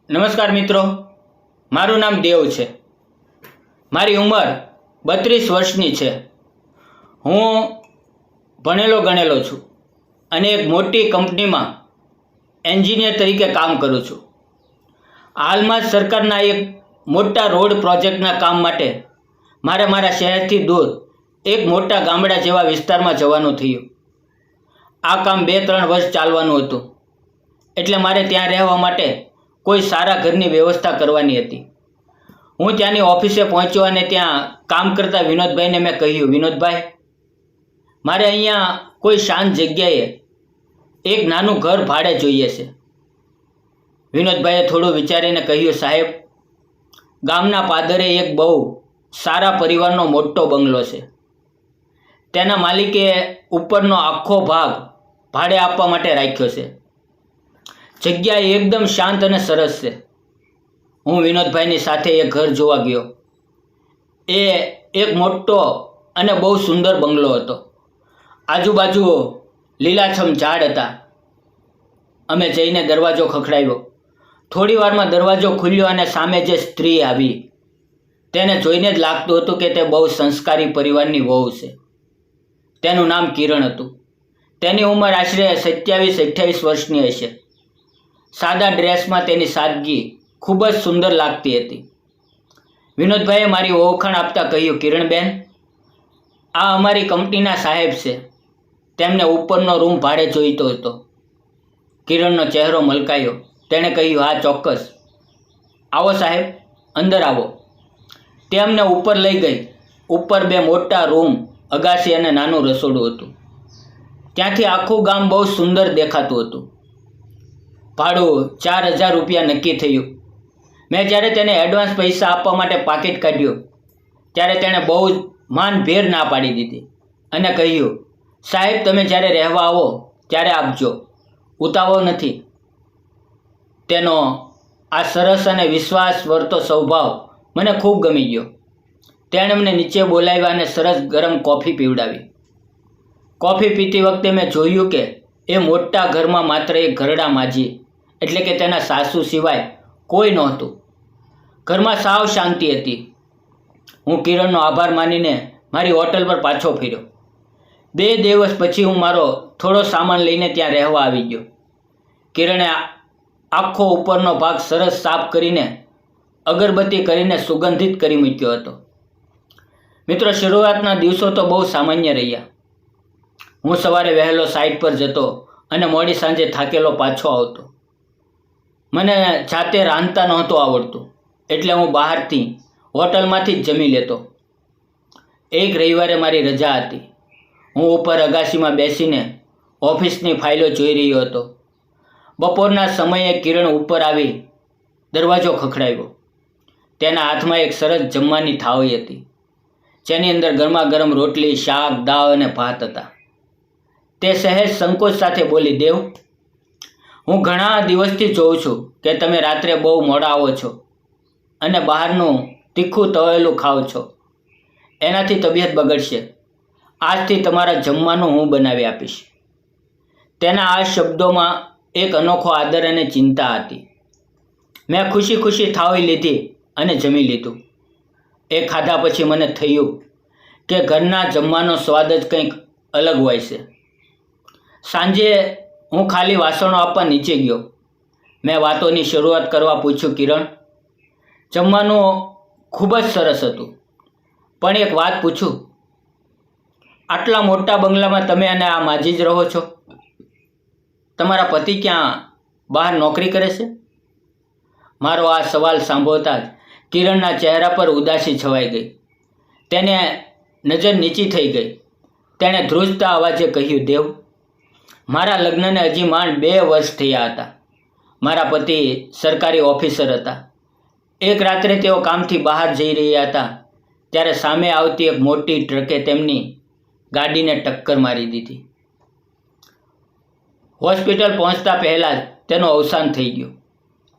નમસ્કાર મિત્રો, મારું નામ દેવ છે. મારી ઉંમર 32 વર્ષની છે. હું ભણેલો ગણેલો છું અને એક મોટી કંપનીમાં એન્જિનિયર તરીકે કામ કરું છું. હાલમાં જ સરકારના એક મોટા રોડ પ્રોજેક્ટના કામ માટે મારે મારા શહેરથી દૂર એક મોટા ગામડા જેવા વિસ્તારમાં જવાનું થયું. આ કામ 2-3 વર્ષ ચાલવાનું હતું, એટલે મારે ત્યાં રહેવા માટે કોઈ સારા ઘરની વ્યવસ્થા કરવાની હતી. હું ત્યાંની ઓફિસે પહોંચ્યો અને ત્યાં કામ કરતા વિનોદભાઈને મેં કહ્યું, વિનોદભાઈ, મારે અહીંયા કોઈ શાંત જગ્યાએ એક નાનું ઘર ભાડે જોઈએ છે. વિનોદભાઈએ થોડું વિચારીને કહ્યું, સાહેબ, ગામના પાદરે એક બહુ સારા પરિવારનો મોટો બંગલો છે. તેના માલિકે ઉપરનો આખો ભાગ ભાડે આપવા માટે રાખ્યો છે. જગ્યા એકદમ શાંત અને સરસ છે. હું વિનોદભાઈની સાથે એ ઘર જોવા ગયો. એ એક મોટો અને બહુ સુંદર બંગલો હતો. આજુબાજુ લીલાછમ ઝાડ હતા. અમે જઈને દરવાજો ખખડાવ્યો. થોડી વારમાં દરવાજો ખુલ્યો અને સામે જે સ્ત્રી આવી, તેને જોઈને જ લાગતું હતું કે તે બહુ સંસ્કારી પરિવારની વહુ છે. તેનું નામ કિરણ હતું. તેની ઉંમર આશરે 27-28 વર્ષની હશે. સાદા ડ્રેસમાં તેની સાદગી ખૂબ જ સુંદર લાગતી હતી. વિનોદભાઈએ મારી ઓળખાણ આપતા કહ્યું, કિરણબેન, આ અમારી કંપનીના સાહેબ છે. તેમને ઉપરનો રૂમ ભાડે જોઈતો હતો. કિરણનો ચહેરો મલકાયો. તેણે કહ્યું, હા, ચોક્કસ. આવો સાહેબ, અંદર આવો. તે અમને ઉપર લઈ ગઈ. ઉપર 2 મોટા રૂમ, અગાસી અને નાનું રસોડું હતું. ત્યાંથી આખું ગામ બહુ સુંદર દેખાતું હતું. ભાડું 4,000 રૂપિયા નક્કી થયું. મેં જ્યારે તેને એડવાન્સ પૈસા આપવા માટે પાકીટ કાઢ્યું ત્યારે તેણે બહુ જ માનભેર ના પાડી દીધી અને કહ્યું, સાહેબ, તમે જ્યારે રહેવા આવો ત્યારે આપજો, ઉતાવળ નથી. તેનો આ સરસ અને વિશ્વાસ વર્તો સ્વભાવ મને ખૂબ ગમી ગયો. તેણે મને નીચે બોલાવ્યા અને સરસ ગરમ કોફી પીવડાવી. કોફી પીતી વખતે મેં જોયું કે એ મોટા ઘરમાં માત્ર એક ઘરડા માજી એટલે કે તેના સાસુ સિવાય કોઈ નહોતું. ઘરમાં સાવ શાંતિ હતી. હું કિરણનો આભાર માનીને મારી હોટલ પર પાછો ફર્યો. 2 દિવસ પછી હું મારો થોડો સામાન લઈને ત્યાં રહેવા આવી ગયો. કિરણે આખો ઉપરનો ભાગ સરસ સાફ કરીને અગરબત્તી કરીને સુગંધિત કરી મૂક્યો હતો. મિત્રો, શરૂઆતના દિવસો તો બહુ સામાન્ય રહ્યા. હું સવારે વહેલો સાઇટ પર જતો અને મોડી સાંજે થાકેલો પાછો આવતો. મને જાતે રાંધતા નહોતું આવડતું, એટલે હું બહારથી હોટલમાંથી જ જમી લેતો. એક રવિવારે મારી રજા હતી. હું ઉપર અગાસીમાં બેસીને ઓફિસની ફાઇલો જોઈ રહ્યો હતો. બપોરના સમયે કિરણ ઉપર આવી દરવાજો ખખડાવ્યો. તેના હાથમાં એક સરસ જમવાની થાળી હતી, જેની અંદર ગરમા-ગરમ રોટલી, શાક, દાળ અને ભાત હતા. તે સહેજ સંકોચ સાથે બોલી, દેવ, હું ઘણા દિવસથી જોઉં છું કે તમે રાત્રે બહુ મોડા આવો છો અને બહારનું તીખું તળેલું ખાઓ છો. એનાથી તબિયત બગડશે. આજથી તમારા જમવાનું હું બનાવી આપીશ. તેના આ શબ્દોમાં એક અનોખો આદર અને ચિંતા હતી. મેં ખુશી ખુશી થાળી લીધી અને જમી લીધું. એ ખાધા પછી મને થયું કે ઘરના જમવાનો સ્વાદ જ કંઈક અલગ હોય છે. સાંજે હું ખાલી વાસણો આપવા નીચે ગયો. મેં વાતોની શરૂઆત કરવા પૂછ્યું, કિરણ, જમવાનું ખૂબ જ સરસ હતું, પણ એક વાત પૂછું, આટલા મોટા બંગલામાં તમે અને આ માજી જ રહો છો? તમારા પતિ ક્યાં બહાર નોકરી કરે છે? મારો આ સવાલ સાંભળતા જ કિરણના ચહેરા પર ઉદાસી છવાઈ ગઈ. તેને નજર નીચી થઈ ગઈ. તેણે ધ્રુજતા અવાજે કહ્યું, દેવ, મારા લગ્નને હજી માંડ 2 વર્ષ થયા હતા. મારા પતિ સરકારી ઓફિસર હતા. એક રાત્રે તેઓ કામથી બહાર જઈ રહ્યા હતા ત્યારે સામે આવતી એક મોટી ટ્રકે તેમની ગાડીને ટક્કર મારી દીધી. હોસ્પિટલ પહોંચતા પહેલાં જ તેનું અવસાન થઈ ગયું.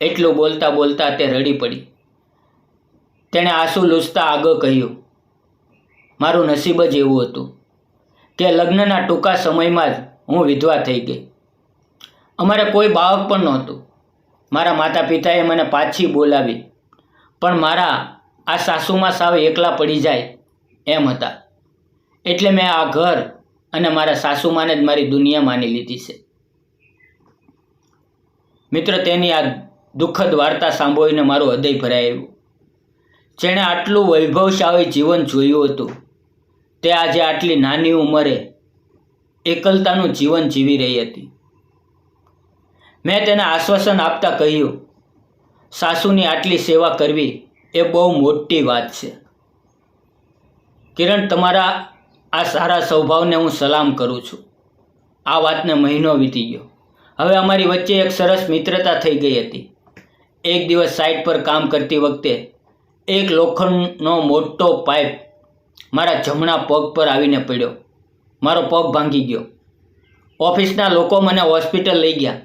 એટલું બોલતા બોલતા તે રડી પડી. તેણે આંસુ લૂછતા આગળ કહ્યું, મારું નસીબ જ એવું હતું કે લગ્નના ટૂંકા સમયમાં જ હું વિધવા થઈ ગઈ. અમારે કોઈ બાળક પણ નહોતું. મારા માતા પિતાએ મને પાછી બોલાવી, પણ મારા આ સાસુમાં સાવ એકલા પડી જાય એમ હતા. એટલે મેં આ ઘર અને મારા સાસુમાને જ મારી દુનિયા માની લીધી છે. મિત્ર, તેની આ દુઃખદ વાર્તા સાંભળીને મારું હૃદય ભરાઈ આવ્યું. જેણે આટલું વૈભવશાળી જીવન જોયું હતું, તે આજે આટલી નાની ઉંમરે એકલતાનું જીવન જીવી રહી હતી. મેં તેને આશ્વાસન આપતા કહ્યું, સાસુની આટલી સેવા કરવી એ બહુ મોટી વાત છે. કિરણ, તમારા આ સારા સ્વભાવને હું સલામ કરું છું. આ વાતને મહિનો વીતી ગયો. હવે અમારી વચ્ચે એક સરસ મિત્રતા થઈ ગઈ હતી. એક દિવસ સાઇટ પર કામ કરતી વખતે એક લોખંડનો મોટો પાઇપ મારા જમણા પગ પર આવીને પડ્યો. મારો પગ ભાંગી ગયો. ઓફિસના લોકો મને હોસ્પિટલ લઈ ગયા,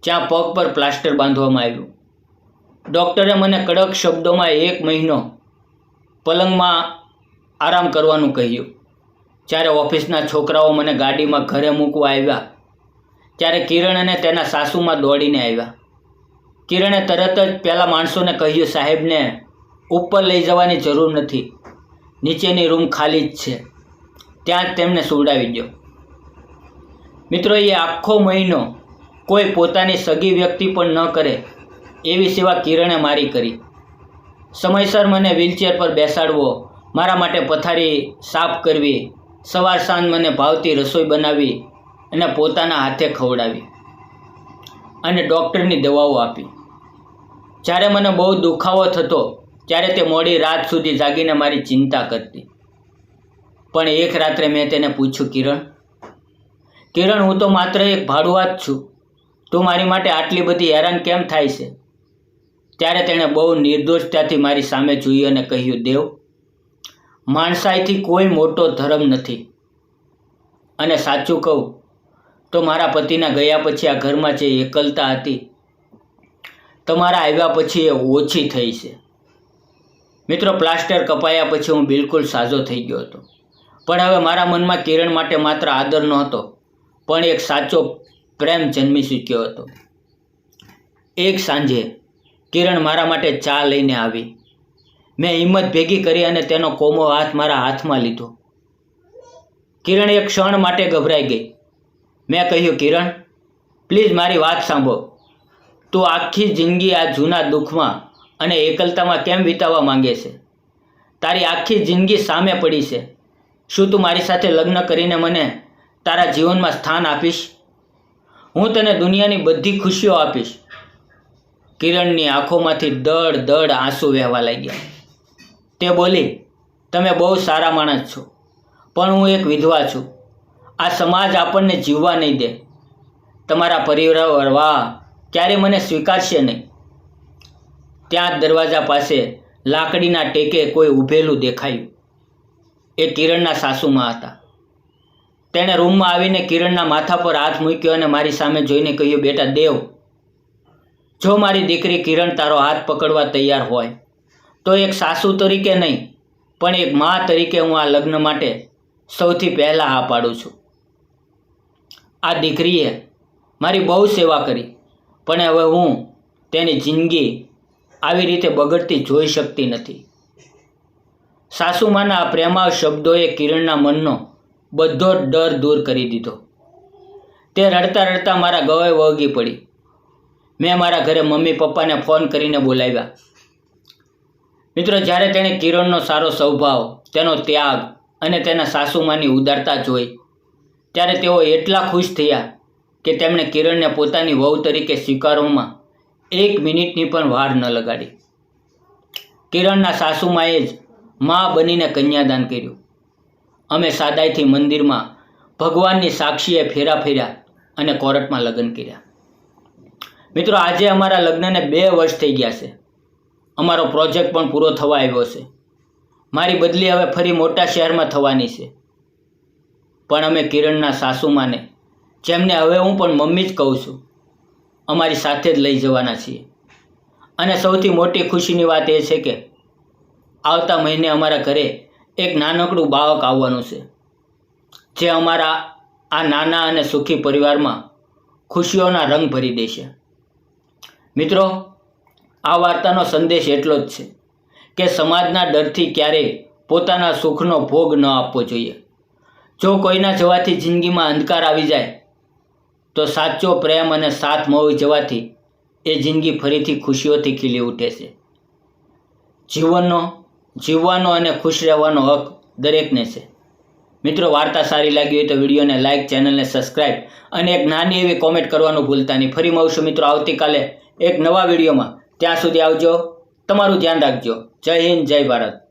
જ્યાં પગ પર પ્લાસ્ટર બાંધવામાં આવ્યું. ડૉક્ટરે મને કડક શબ્દોમાં 1 મહિનો પલંગમાં આરામ કરવાનું કહ્યું. જ્યારે ઓફિસના છોકરાઓ મને ગાડીમાં ઘરે મૂકવા આવ્યા, ત્યારે કિરણ અને તેના સાસુમાં દોડીને આવ્યા. કિરણે તરત જ પેલા માણસોને કહ્યું, સાહેબને ઉપર લઈ જવાની જરૂર નથી, નીચેની રૂમ ખાલી જ છે, ત્યાં જ તેમને સુવડાવી દો. મિત્રો, એ આખો મહિનો કોઈ પોતાની સગી વ્યક્તિ પણ ન કરે એવી સેવા કિરણે મારી કરી. સમયસર મને વ્હીલચેર પર બેસાડવો, મારા માટે પથારી સાફ કરવી, સવાર સાંજ મને ભાવતી રસોઈ બનાવી અને પોતાના હાથે ખવડાવી અને ડૉક્ટરની દવાઓ આપી. જ્યારે મને બહુ દુખાવો થતો ત્યારે તે મોડી રાત સુધી જાગીને મારી ચિંતા કરતી. પણ એક રાત્રે મેં તેને પૂછ્યું, કિરણ, હું તો માત્ર એક ભાડુઆત છું, તું મારી માટે આટલી બધી હેરાન કેમ થાય છે? ત્યારે તેણે બહુ નિર્દોષતાથી મારી સામે જોઈ અને કહ્યું, દેવ, માણસાઈથી કોઈ મોટો ધર્મ નથી. અને સાચું કહું તો મારા પતિના ગયા પછી આ ઘરમાં જે એકલતા હતી, તમારા આવ્યા પછી એ ઓછી થઈ છે. મિત્રો, પ્લાસ્ટર કપાયા પછી હું બિલકુલ સાજો થઈ ગયો હતો. પણ હવે મારા મનમાં કિરણ માટે માત્ર આદર નહોતો, પણ એક સાચો પ્રેમ જન્મી ચૂક્યો હતો. એક સાંજે કિરણ મારા માટે ચા લઈને આવી. મેં હિંમત ભેગી કરી અને તેનો કોમો હાથ મારા હાથમાં લીધો. કિરણ એક ક્ષણ માટે ગભરાઈ ગઈ. મેં કહ્યું, કિરણ, પ્લીઝ મારી વાત સાંભળો. તું આખી જિંદગી આ જૂના દુઃખમાં અને એકલતામાં કેમ વિતાવવા માંગે છે? તારી આખી જિંદગી સામે પડી છે. શું તું મારી સાથે લગ્ન કરીને મને તારા જીવનમાં સ્થાન આપીશ? હું તને દુનિયાની બધી ખુશીઓ આપીશ. કિરણની આંખોમાંથી દડ દડ આંસુ વહેવા લાગ્યા. તે બોલી, તમે બહુ સારા માણસ છો, પણ હું એક વિધવા છું. આ સમાજ આપણને જીવવા નહીં દે. તમારા પરિવારવાળા ક્યારે મને સ્વીકારશે નહીં. ત્યાં જ દરવાજા પાસે લાકડીના ટેકે કોઈ ઊભેલું દેખાયું. એ કિરણના સાસુમાં હતા. તેણે રૂમમાં આવીને કિરણના માથા પર હાથ મૂક્યો અને મારી સામે જોઈને કહ્યું, બેટા દેવ, જો મારી દીકરી કિરણ તારો હાથ પકડવા તૈયાર હોય તો એક સાસુ તરીકે નહીં, પણ એક મા તરીકે હું આ લગ્ન માટે સૌથી પહેલાં હા પાડું છું. આ દીકરીએ મારી બહુ સેવા કરી, પણ હવે હું તેની જિંદગી આવી રીતે બગડતી જોઈ શકતી નથી. સાસુમાના આ પ્રેમાળ શબ્દોએ કિરણના મનનો બધો જ ડર દૂર કરી દીધો. તે રડતા રડતા મારા ગળે વળગી પડી. મેં મારા ઘરે મમ્મી પપ્પાને ફોન કરીને બોલાવ્યા. મિત્રો, જ્યારે તેણે કિરણનો સારો સ્વભાવ, તેનો ત્યાગ અને તેના સાસુમાની ઉદારતા જોઈ, ત્યારે તેઓ એટલા ખુશ થયા કે તેમણે કિરણને પોતાની વહુ તરીકે સ્વીકારવામાં 1 મિનિટની પણ વાર ન લગાડી. કિરણના સાસુમાએ જ મા બનીને કન્યાદાન કર્યું. અમે સાદાઈથી મંદિરમાં ભગવાનની સાક્ષીએ ફેરા ફેર્યા અને કોર્ટમાં લગ્ન કર્યા. મિત્રો, આજે અમારા લગ્નને 2 વર્ષ થઈ ગયા છે. અમારો પ્રોજેક્ટ પણ પૂરો થવા આવ્યો છે. મારી બદલી હવે ફરી મોટા શહેરમાં થવાની છે. પણ અમે કિરણના સાસુમાને, જેમને હવે હું પણ મમ્મી જ કહું છું, અમારી સાથે જ લઈ જવાના છીએ. અને સૌથી મોટી ખુશીની વાત એ છે કે આવતા મહિને અમારા ઘરે એક નાનકડું બાળક આવવાનું છે, જે અમારા આ નાના અને સુખી પરિવારમાં ખુશીઓના રંગ ભરી દેશે. મિત્રો, આ વાર્તાનો સંદેશ એટલો જ છે કે સમાજના ડરથી ક્યારેય પોતાના સુખનો ભોગ ન આપવો જોઈએ. જો કોઈના જવાથી જિંદગીમાં અંધકાર આવી જાય તો સાચો પ્રેમ અને સાથ મળી જવાથી એ જિંદગી ફરીથી ખુશીઓથી ખીલી ઉઠે છે. જીવવાનો અને ખુશ રહેવાનો હક દરેકને છે. મિત્રો, વાર્તા સારી લાગી હોય તો વિડીયોને લાઇક, ચેનલને સબસ્ક્રાઈબ અને એક નાની એવી કોમેન્ટ કરવાનું ભૂલતા નહીં. ફરી મળશું મિત્રો આવતીકાલે એક નવા વિડીયોમાં. ત્યાં સુધી આવજો. તમારું ધ્યાન રાખજો. જય હિન્દ, જય ભારત.